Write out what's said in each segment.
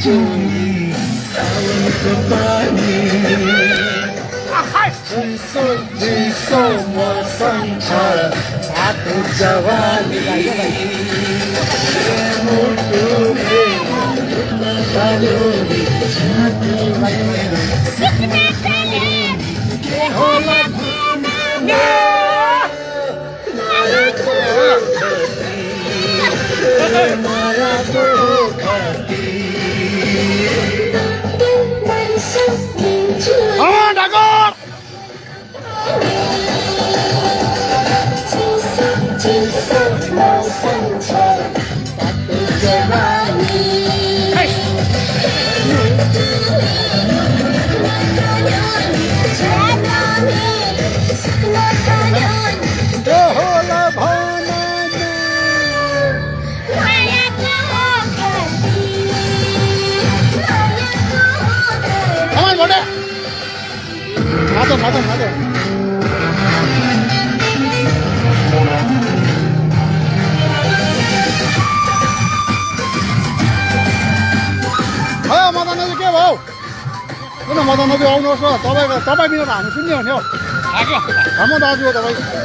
जुनी सावन को पानी चिसो चिसो मौसम छ आको जवानी मुटुले उठ्न थाल्यो नि छाती सुक्न थाल्यो के होला मायाको खती 맞아. 마다 넣어줄게, 와우. 그냥 마다 넣어줘, 넣었어. तपाईँ बिना हामी सुन्ने हो नि हौ हाम्रो दाजु हो तपाईँ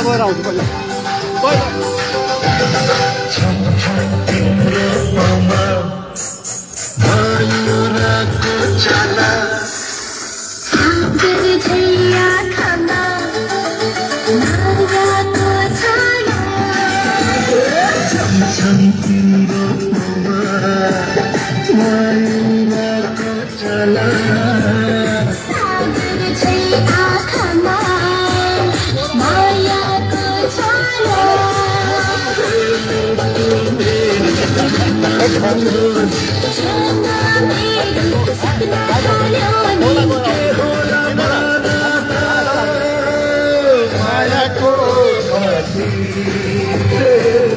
गएर आउँछु पहिला तिम्रो पाउमा भयो रातको चाला तिम्रो पाउमा भयो रातको चाला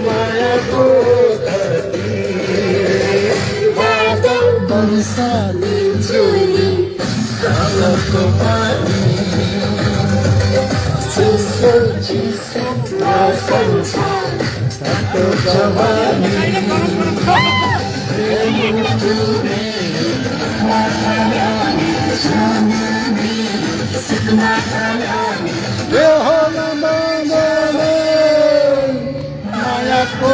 मायाको खती बर्षाले जुनी सावनको पानी चिसो चिसो मौसम छ तातो जवानी मायाको